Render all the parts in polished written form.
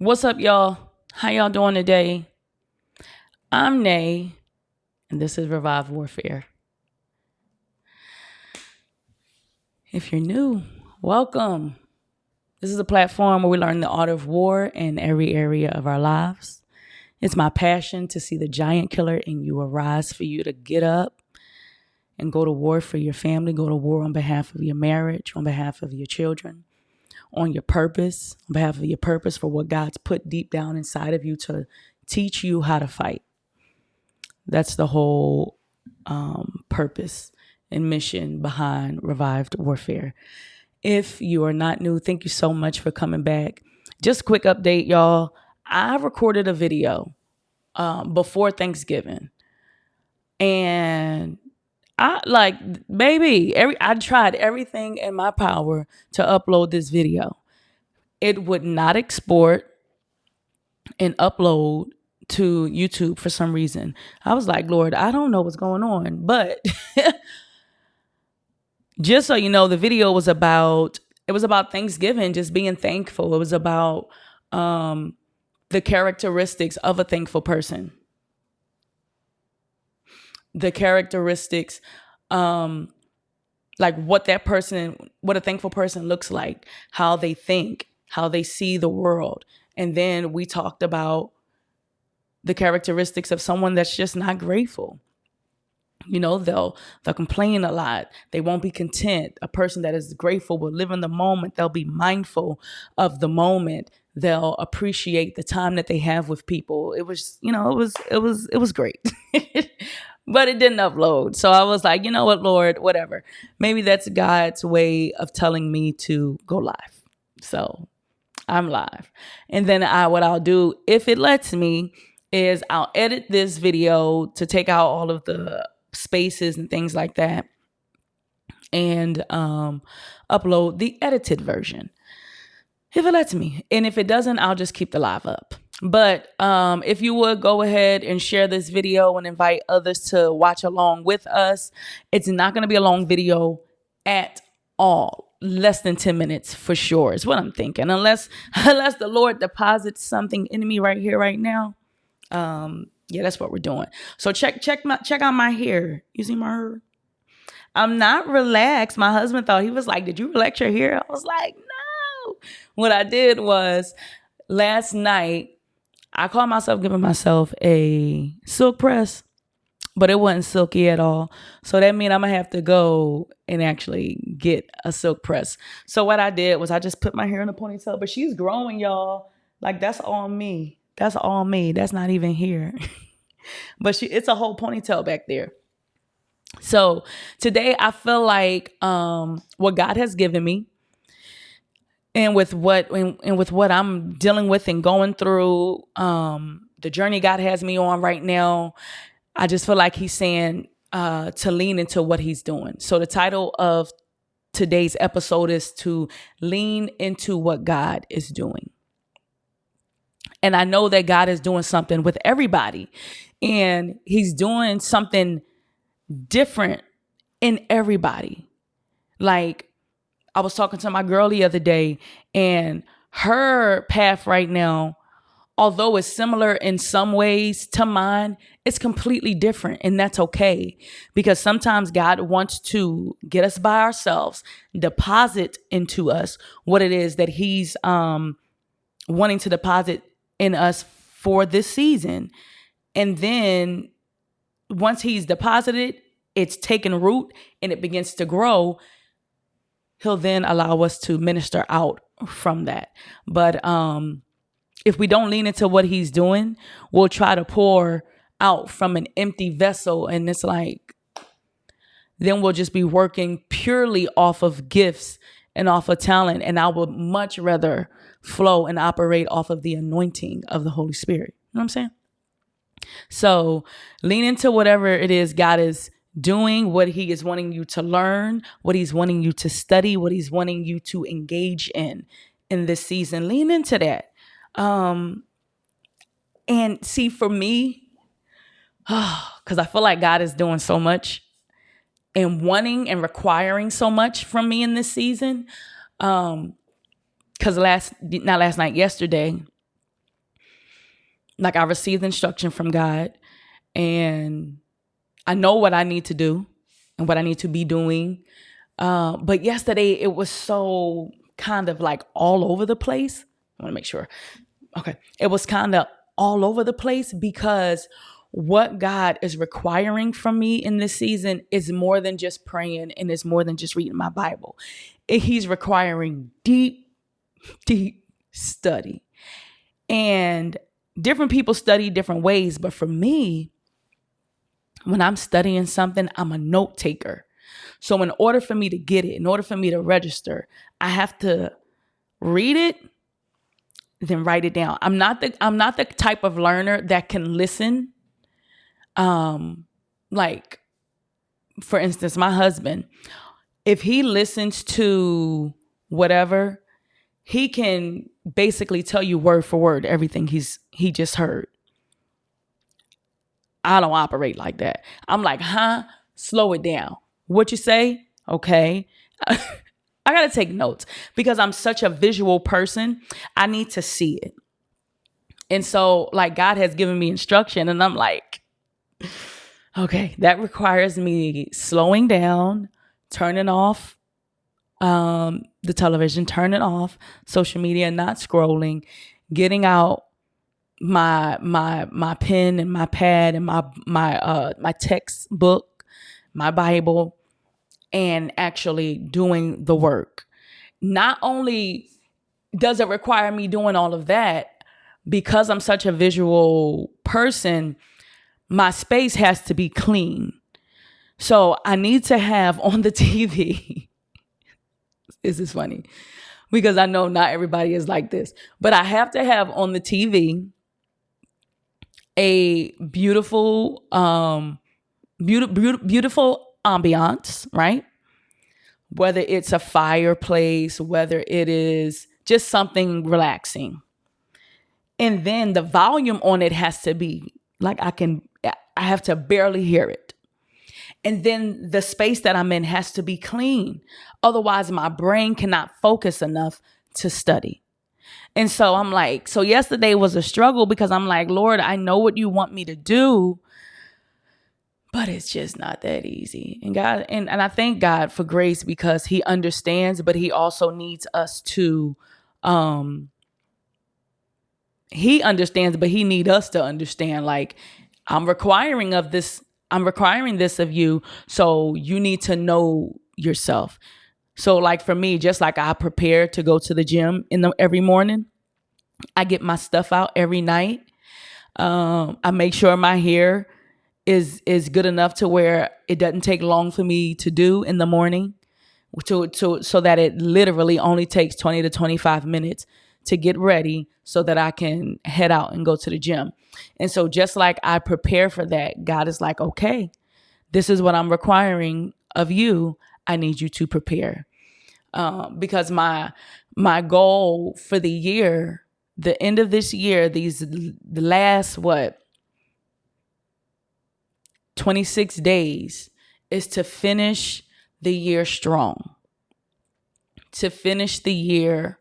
What's up, y'all? How y'all doing today? I'm Nay, and this is Revive Warfare. If you're new, welcome. This is a platform where we learn the art of war in every area of our lives. It's my passion to see the giant killer in you arise for you to get up and go to war for your family, go to war on behalf of your marriage, on behalf of your children, on your purpose, on behalf of your purpose for what God's put deep down inside of you to teach you how to fight. That's the whole purpose and mission behind Revived Warfare. If you are not new, thank you so much for coming back. Just a quick update, y'all. I recorded a video before Thanksgiving. And I tried everything in my power to upload this video. It would not export and upload to YouTube for some reason. I was like, Lord, I don't know what's going on. But just so you know, the video was about Thanksgiving, just being thankful. It was about the characteristics of a thankful person. The characteristics, like what a thankful person looks like, how they think, how they see the world. And then we talked about the characteristics of someone that's just not grateful. You know, they'll complain a lot. They won't be content. A person that is grateful will live in the moment. They'll be mindful of the moment. They'll appreciate the time that they have with people. It was great. But it didn't upload. So I was like, you know what, Lord, whatever. Maybe that's God's way of telling me to go live. So I'm live. And then what I'll do, if it lets me, is I'll edit this video to take out all of the spaces and things like that and upload the edited version if it lets me. And if it doesn't, I'll just keep the live up. But if you would go ahead and share this video and invite others to watch along with us. It's not going to be a long video at all. Less than 10 minutes for sure is what I'm thinking. Unless the Lord deposits something in me right here, right now. Yeah, that's what we're doing. So check out my hair. You see my hair? I'm not relaxed. My husband thought, he was like, did you relax your hair? I was like, no. What I did was last night, I called myself giving myself a silk press, but it wasn't silky at all. So that means I'm going to have to go and actually get a silk press. So what I did was I just put my hair in a ponytail, but she's growing, y'all. Like, that's all me. That's all me. That's not even here. But it's a whole ponytail back there. So today I feel like what God has given me and with what I'm dealing with and going through, the journey God has me on right now, I just feel like he's saying to lean into what he's doing. So the title of today's episode is to lean into what God is doing. And I know that God is doing something with everybody. And he's doing something different in everybody. Like, I was talking to my girl the other day, and her path right now, although it's similar in some ways to mine, it's completely different. And that's okay. Because sometimes God wants to get us by ourselves, deposit into us what it is that he's wanting to deposit in us for this season. And then once he's deposited, it's taken root and it begins to grow. He'll then allow us to minister out from that. But if we don't lean into what he's doing, we'll try to pour out from an empty vessel. And it's like, then we'll just be working purely off of gifts and off of talent. And I would much rather flow and operate off of the anointing of the Holy Spirit. You know what I'm saying? So lean into whatever it is God is doing, what he is wanting you to learn, what he's wanting you to study, what he's wanting you to engage in this season. Lean into that. And see, for me, because I feel like God is doing so much and wanting and requiring so much from me in this season. Because yesterday, Like I received instruction from God, and I know what I need to do and what I need to be doing. But yesterday it was so kind of like all over the place. I want to make sure. Okay. It was kind of all over the place because what God is requiring from me in this season is more than just praying, and it's more than just reading my Bible. He's requiring deep, deep study. And different people study different ways. But for me, when I'm studying something, I'm a note taker. So in order for me to get it, in order for me to register, I have to read it, then write it down. I'm not the type of learner that can listen. Like for instance, my husband, if he listens to whatever, he can basically tell you word for word everything he just heard. I don't operate like that. I'm like, slow it down. What you say? Okay. I got to take notes because I'm such a visual person. I need to see it. And so like God has given me instruction, and I'm like, okay, that requires me slowing down, turning off the television, turning off social media, not scrolling, getting out my pen and my pad and my textbook, my Bible, and actually doing the work. Not only does it require me doing all of that, because I'm such a visual person, my space has to be clean. So I need to have on the TV. This is funny because I know not everybody is like this, but I have to have on the TV a beautiful, beautiful ambiance, right? Whether it's a fireplace, whether it is just something relaxing. And then the volume on it has to be like I have to barely hear it. And then the space that I'm in has to be clean. Otherwise, my brain cannot focus enough to study. And so I'm like, so yesterday was a struggle because I'm like, Lord, I know what you want me to do, but it's just not that easy. And God, and I thank God for grace because he understands, but he also needs us to, he understands, but he need us to understand, like, I'm requiring this of you. So you need to know yourself. So like for me, just like I prepare to go to the gym every morning, I get my stuff out every night. I make sure my hair is good enough to where it doesn't take long for me to do in the morning, so that it literally only takes 20 to 25 minutes to get ready so that I can head out and go to the gym. And so just like I prepare for that, God is like, okay, this is what I'm requiring of you. I need you to prepare. Because my goal for the year, the end of this year, the last 26 days is to finish the year strong. To finish the year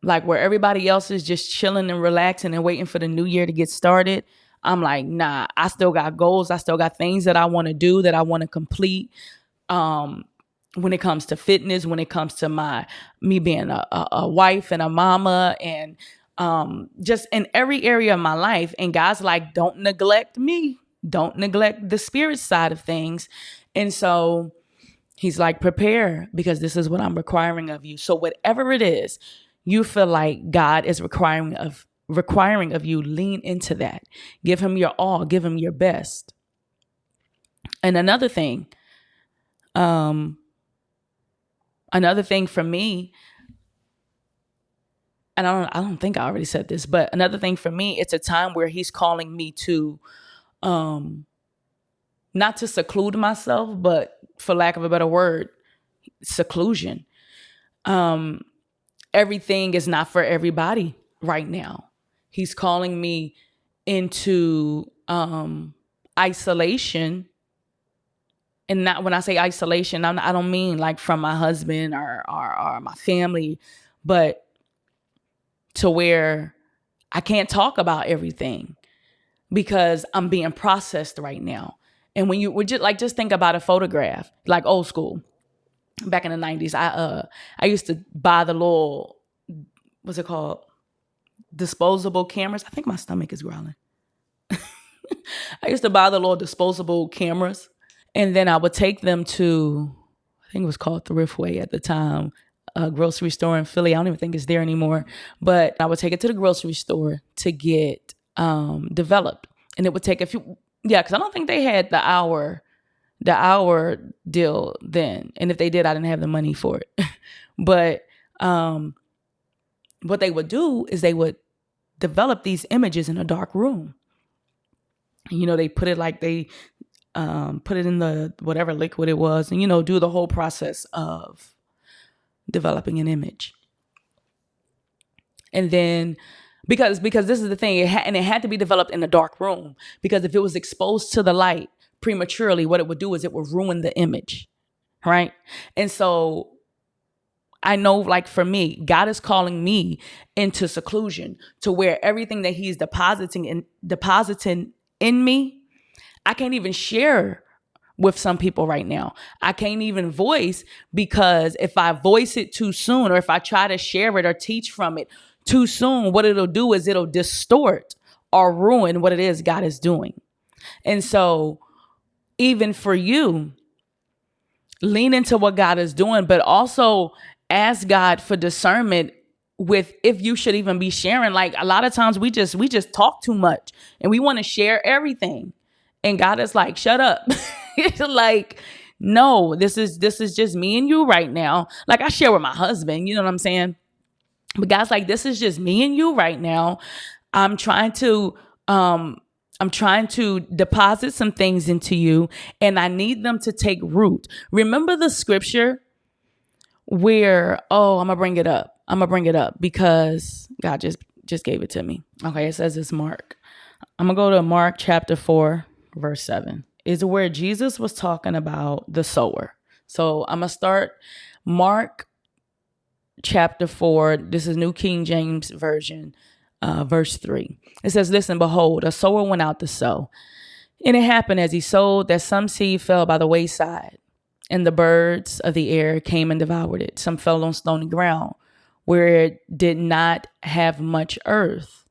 like where everybody else is just chilling and relaxing and waiting for the new year to get started. I'm like, nah, I still got goals. I still got things that I want to do, that I want to complete. When it comes to fitness, when it comes to me being a wife and a mama, and just in every area of my life. And God's like, don't neglect me. Don't neglect the spirit side of things. And so he's like, prepare, because this is what I'm requiring of you. So whatever it is you feel like God is requiring of you, lean into that. Give him your all. Give him your best. And another thing for me, and I don't think I already said this, but another thing for me, it's a time where he's calling me to, not to seclude myself, but for lack of a better word, seclusion. Everything is not for everybody right now. He's calling me into isolation. And not, when I say isolation, I don't mean like from my husband or my family, but to where I can't talk about everything because I'm being processed right now. And when you would just think about a photograph, like old school, back in the 90s, I used to buy the little, what's it called? Disposable cameras. I think my stomach is growling. I used to buy the little disposable cameras, and then I would take them to, I think it was called Thriftway at the time, a grocery store in Philly. I don't even think it's there anymore. But I would take it to the grocery store to get developed. And it would take a few, yeah, because I don't think they had the hour deal then. And if they did, I didn't have the money for it. But what they would do is they would develop these images in a dark room. They put it like they put it in the whatever liquid it was, and do the whole process of developing an image. And then because this is the thing, it had to be developed in a dark room, because if it was exposed to the light prematurely, what it would do is it would ruin the image, right? And so I know, like, for me, God is calling me into seclusion, to where everything that he's depositing in me, I can't even share with some people right now. I can't even voice, because if I voice it too soon, or if I try to share it or teach from it too soon, what it'll do is it'll distort or ruin what it is God is doing. And so even for you, lean into what God is doing, but also ask God for discernment with if you should even be sharing. Like, a lot of times we just talk too much and we want to share everything. And God is like, shut up. Like, no, this is just me and you right now. Like, I share with my husband, you know what I'm saying? But God's like, this is just me and you right now. I'm trying to deposit some things into you, and I need them to take root. Remember the scripture where, I'm gonna bring it up because God just gave it to me. Okay, it says it's Mark. I'm gonna go to Mark chapter 4, verse 7. Is where Jesus was talking about the sower. So I'm gonna start Mark chapter 4. This is New King James Version, verse 3. It says, "Listen, behold, a sower went out to sow. And it happened as he sowed that some seed fell by the wayside, and the birds of the air came and devoured it. Some fell on stony ground, where it did not have much earth.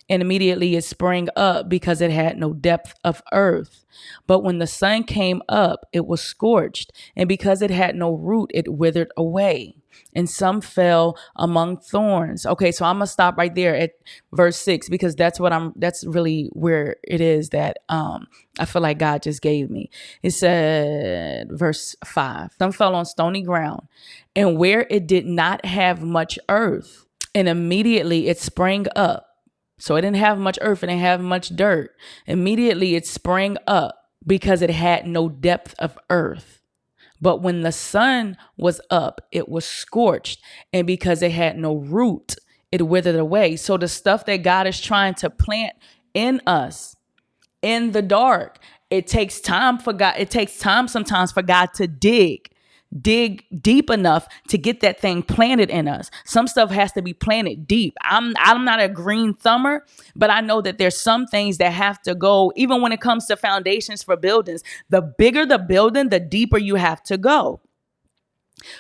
And immediately it sprang up, because it had no depth of earth. But when the sun came up, it was scorched, and because it had no root, it withered away. And some fell among thorns." Okay, so I'm gonna stop right there at verse 6, because that's really where it is that I feel like God just gave me. It said, verse 5, "Some fell on stony ground, and where it did not have much earth, and immediately it sprang up." So it didn't have much earth, it didn't have much dirt. Immediately it sprang up, because it had no depth of earth. But when the sun was up, it was scorched. And because it had no root, it withered away. So the stuff that God is trying to plant in us in the dark, it takes time for God. It takes time sometimes for God to dig deep enough to get that thing planted in us. Some stuff has to be planted deep. I'm not a green thumber, but I know that there's some things that have to go, even when it comes to foundations for buildings. The bigger the building, the deeper you have to go.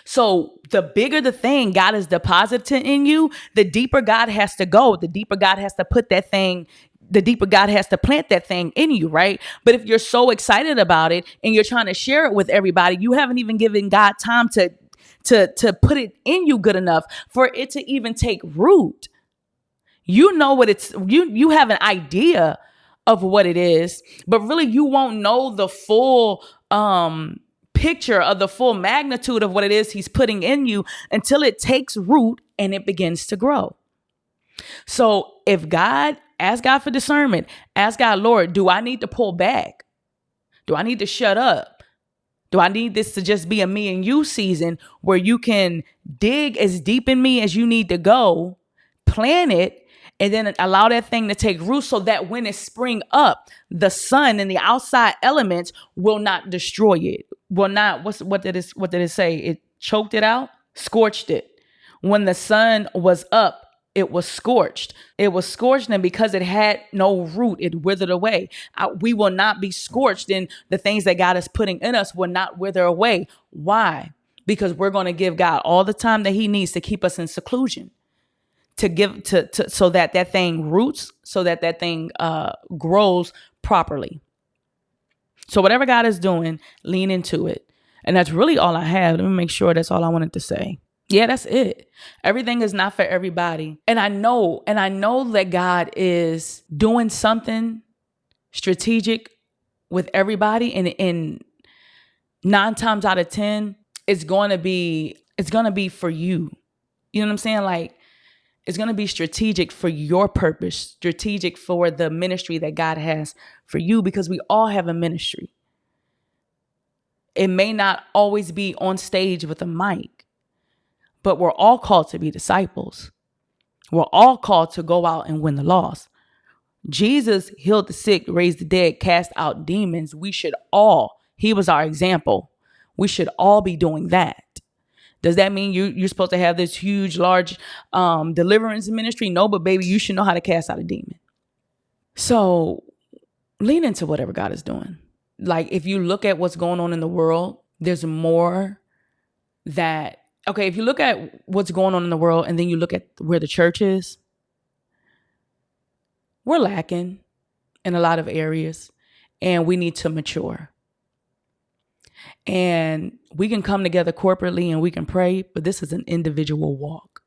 So the bigger the thing God is depositing in you, the deeper God has to go, the deeper God has to put that thing, the deeper God has to plant that thing in you, right? But if you're so excited about it and you're trying to share it with everybody, you haven't even given God time to put it in you good enough for it to even take root. You know what you have an idea of what it is, but really you won't know the full picture of the full magnitude of what it is he's putting in you until it takes root and it begins to grow. So ask God for discernment. Ask God, Lord, do I need to pull back? Do I need to shut up? Do I need this to just be a me and you season where you can dig as deep in me as you need to go, plant it, and then allow that thing to take root so that when it spring up, the sun and the outside elements will not destroy it. Will not, what did it say? It choked it out, scorched it. When the sun was up, It was scorched. It was scorched, and because it had no root, it withered away. We will not be scorched, and the things that God is putting in us will not wither away. Why? Because we're going to give God all the time that he needs to keep us in seclusion, to give to so that that thing roots, so that that thing grows properly. So whatever God is doing, lean into it. And that's really all I have. Let me make sure that's all I wanted to say. Yeah, that's it. Everything is not for everybody. And I know that God is doing something strategic with everybody. And 9 times out of 10, it's going to be for you. You know what I'm saying? Like, it's going to be strategic for your purpose, strategic for the ministry that God has for you, because we all have a ministry. It may not always be on stage with a mic, but we're all called to be disciples. We're all called to go out and win the lost. Jesus healed the sick, raised the dead, cast out demons. He was our example. We should all be doing that. Does that mean you're supposed to have this huge, large deliverance ministry? No, but baby, you should know how to cast out a demon. So lean into whatever God is doing. Like, if you look at what's going on in the world, there's more that, okay, if you look at what's going on in the world and then you look at where the church is, we're lacking in a lot of areas, and we need to mature. And we can come together corporately and we can pray, but this is an individual walk.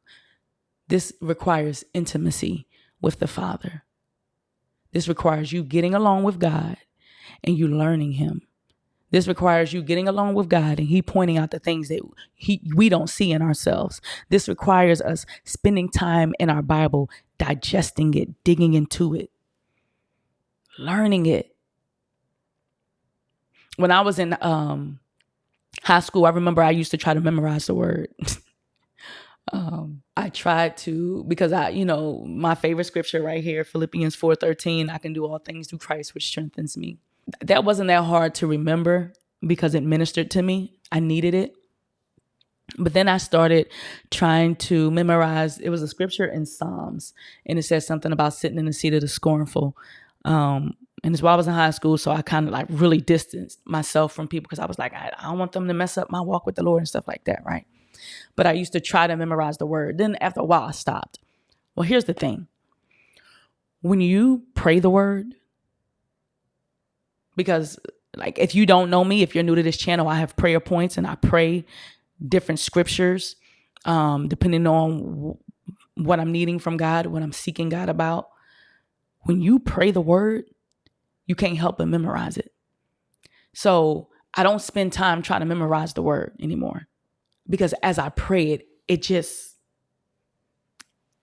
This requires intimacy with the Father. This requires you getting along with God and you learning him. This requires you getting along with God and he pointing out the things that we don't see in ourselves. This requires us spending time in our Bible, digesting it, digging into it, learning it. When I was in high school, I remember I used to try to memorize the word. I tried to, because my favorite scripture right here, Philippians 4:13, I can do all things through Christ, which strengthens me. That wasn't that hard to remember because it ministered to me. I needed it. But then I started trying to memorize. It was a scripture in Psalms, and it says something about sitting in the seat of the scornful. And it's while I was in high school, so I kind of like really distanced myself from people because I was like, I don't want them to mess up my walk with the Lord and stuff like that, right? But I used to try to memorize the word. Then after a while, I stopped. Well, here's the thing. When you pray the word, because like if you don't know me, if you're new to this channel, I have prayer points and I pray different scriptures depending on what I'm needing from God, what I'm seeking God about. When you pray the word, you can't help but memorize it. So I don't spend time trying to memorize the word anymore, because as I pray it,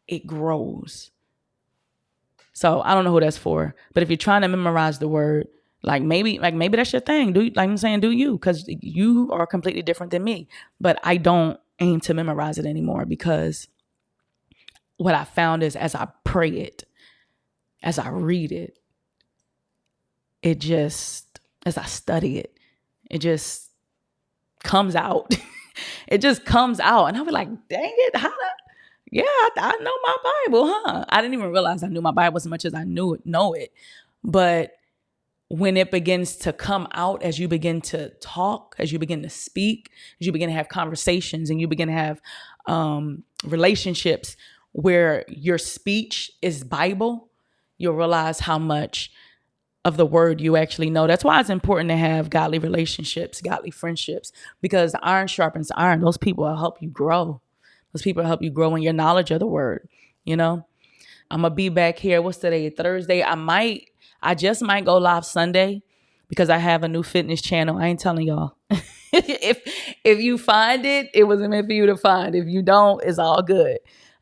it grows. So I don't know who that's for, but if you're trying to memorize the word, maybe that's your thing. Do you? Because you are completely different than me. But I don't aim to memorize it anymore, because what I found is as I pray it, as I read it, as I study it, it just comes out. It just comes out. And I'll be like, dang it, I know my Bible, huh? I didn't even realize I knew my Bible as much as I know it. But when it begins to come out, as you begin to talk, as you begin to speak, as you begin to have conversations and you begin to have relationships where your speech is Bible, you'll realize how much of the word you actually know. That's why it's important to have godly relationships, godly friendships, because iron sharpens iron. Those people will help you grow. Those people will help you grow in your knowledge of the word. I'm going to be back here. What's today? Thursday. I just might go live Sunday because I have a new fitness channel. I ain't telling y'all. If you find it, it wasn't meant for you to find. If you don't, it's all good.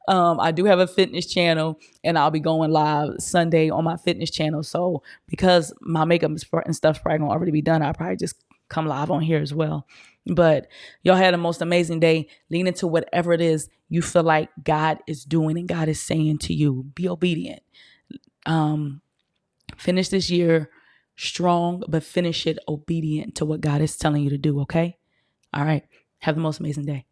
I do have a fitness channel, and I'll be going live Sunday on my fitness channel. So because my makeup and stuff's probably going to already be done, I'll probably just come live on here as well. But y'all had the most amazing day. Lean into whatever it is you feel like God is doing and God is saying to you. Be obedient. Finish this year strong, but finish it obedient to what God is telling you to do, okay? All right. Have the most amazing day.